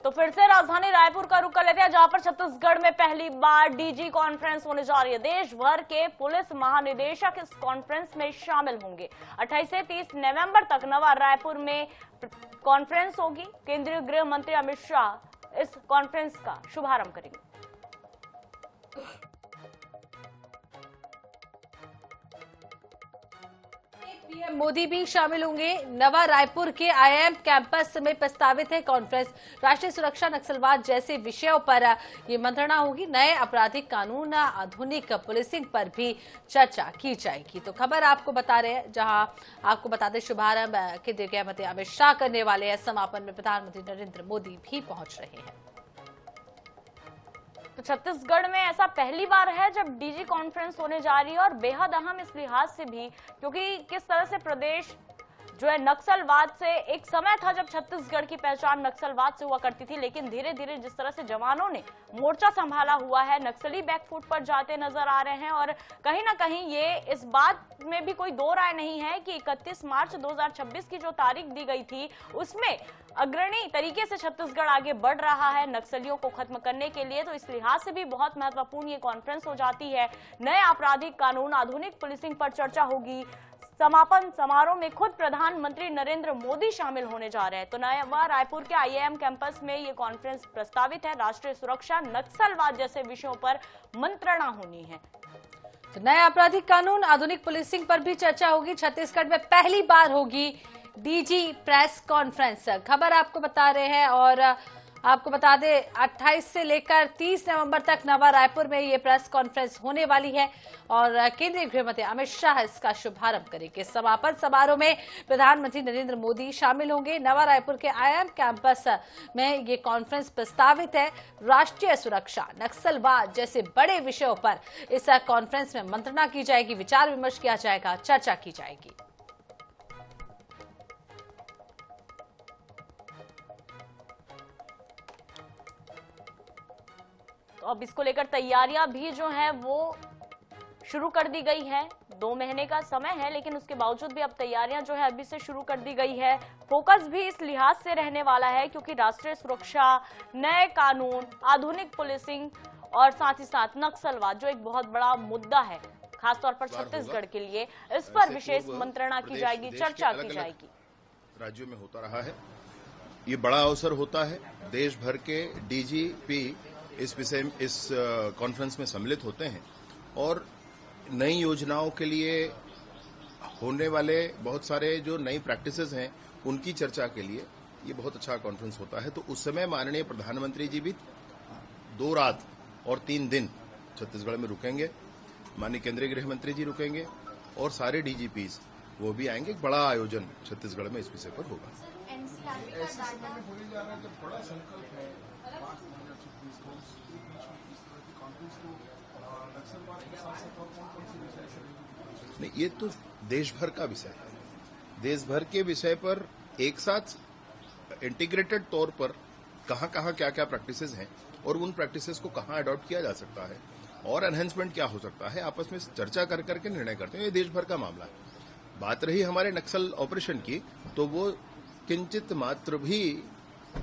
तो फिर से राजधानी रायपुर का रुख कर लेते हैं, जहां पर छत्तीसगढ़ में पहली बार डीजी कॉन्फ्रेंस होने जा रही है। देश भर के पुलिस महानिदेशक इस कॉन्फ्रेंस में शामिल होंगे। 28 से 30 नवंबर तक नवा रायपुर में कॉन्फ्रेंस होगी। केंद्रीय गृह मंत्री अमित शाह इस कॉन्फ्रेंस का शुभारंभ करेंगे। पीएम मोदी भी शामिल होंगे। नवा रायपुर के आईआईएम कैंपस में प्रस्तावित है कॉन्फ्रेंस। राष्ट्रीय सुरक्षा, नक्सलवाद जैसे विषयों पर ये मंत्रणा होगी। नए आपराधिक कानून, आधुनिक पुलिसिंग पर भी चर्चा की जाएगी। तो खबर आपको बता रहे हैं, जहां आपको बता दें शुभारंभ केंद्रीय गृह मंत्री अमित शाह करने वाले हैं। समापन में प्रधानमंत्री नरेंद्र मोदी भी पहुंच रहे हैं। तो छत्तीसगढ़ में ऐसा पहली बार है जब डीजी कॉन्फ्रेंस होने जा रही है, और बेहद अहम इस लिहाज से भी क्योंकि किस तरह से प्रदेश जो है नक्सलवाद से, एक समय था जब छत्तीसगढ़ की पहचान नक्सलवाद से हुआ करती थी, लेकिन धीरे धीरे जिस तरह से जवानों ने मोर्चा संभाला हुआ है, नक्सली बैकफुट पर जाते नजर आ रहे हैं। और कहीं ना कहीं ये इस बात में भी कोई दो राय नहीं है कि 31 मार्च 2026 की जो तारीख दी गई थी, उसमें अग्रणी तरीके से छत्तीसगढ़ आगे बढ़ रहा है नक्सलियों को खत्म करने के लिए। तो इस लिहाज से भी बहुत महत्वपूर्ण ये कॉन्फ्रेंस हो जाती है। नए आपराधिक कानून, आधुनिक पुलिसिंग पर चर्चा होगी। समापन समारोह में खुद प्रधानमंत्री नरेंद्र मोदी शामिल होने जा रहे हैं। तो नवा रायपुर के आईआईएम कैंपस में ये कॉन्फ्रेंस प्रस्तावित है। राष्ट्रीय सुरक्षा, नक्सलवाद जैसे विषयों पर मंत्रणा होनी है। तो नए आपराधिक कानून, आधुनिक पुलिसिंग पर भी चर्चा होगी। छत्तीसगढ़ में पहली बार होगी डीजी प्रेस कॉन्फ्रेंस। खबर आपको बता रहे हैं, और आपको बता दें 28 से लेकर 30 नवंबर तक नवा रायपुर में ये प्रेस कॉन्फ्रेंस होने वाली है, और केंद्रीय गृह मंत्री अमित शाह इसका शुभारंभ करेंगे। समापन समारोह में प्रधानमंत्री नरेंद्र मोदी शामिल होंगे। नवा रायपुर के आईआईएम कैंपस में ये कॉन्फ्रेंस प्रस्तावित है। राष्ट्रीय सुरक्षा, नक्सलवाद जैसे बड़े विषयों पर इस कॉन्फ्रेंस में मंत्रणा की जाएगी, विचार विमर्श किया जाएगा, चर्चा की जाएगी। तो अब इसको लेकर तैयारियां भी जो है वो शुरू कर दी गई है। 2 महीने का समय है, लेकिन उसके बावजूद भी अब तैयारियां जो है अभी से शुरू कर दी गई है। फोकस भी इस लिहाज से रहने वाला है क्योंकि राष्ट्रीय सुरक्षा, नए कानून, आधुनिक पुलिसिंग और साथ ही साथ नक्सलवाद जो एक बहुत बड़ा मुद्दा है खासतौर पर छत्तीसगढ़ के लिए, इस पर विशेष मंत्रणा की जाएगी, चर्चा की जाएगी। राज्यों में होता रहा है, ये बड़ा अवसर होता है। देश भर के डीजीपी इस कॉन्फ्रेंस में सम्मिलित होते हैं, और नई योजनाओं के लिए होने वाले बहुत सारे जो नई प्रैक्टिसेस हैं उनकी चर्चा के लिए ये बहुत अच्छा कॉन्फ्रेंस होता है। तो उस समय माननीय प्रधानमंत्री जी भी 2 रात और 3 दिन छत्तीसगढ़ में रुकेंगे। माननीय केंद्रीय गृह मंत्री जी रुकेंगे, और सारे डीजीपीज वो भी आएंगे। एक बड़ा आयोजन छत्तीसगढ़ में इस विषय पर होगा। नहीं, ये तो देश भर का विषय है। देश भर के विषय पर एक साथ इंटीग्रेटेड तौर पर कहां क्या क्या प्रैक्टिसेस हैं, और उन प्रैक्टिसेस को कहां अडॉप्ट किया जा सकता है, और एनहेंसमेंट क्या हो सकता है, आपस में चर्चा कर करके निर्णय करते हैं। ये देश भर का मामला है। बात रही हमारे नक्सल ऑपरेशन की, तो वो किंचित मात्र भी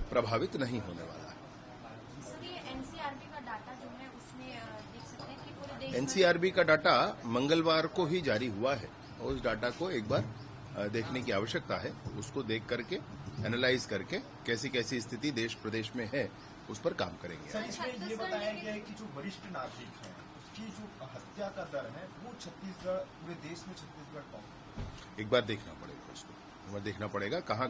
प्रभावित नहीं होने वाला है। एनसीआरबी का डाटा मंगलवार को ही जारी हुआ है, और उस डाटा को एक बार देखने की आवश्यकता है। उसको देख करके, एनालाइज करके कैसी कैसी स्थिति देश प्रदेश में है, उस पर काम करेंगे। सर, इसमें ये बताया गया है कि जो वरिष्ठ नागरिक हैं उसकी जो हत्या का दर है वो छत्तीसगढ़, पूरे देश में छत्तीसगढ़ टॉप। एक बार देखना पड़ेगा, उसको देखना पड़ेगा कहाँ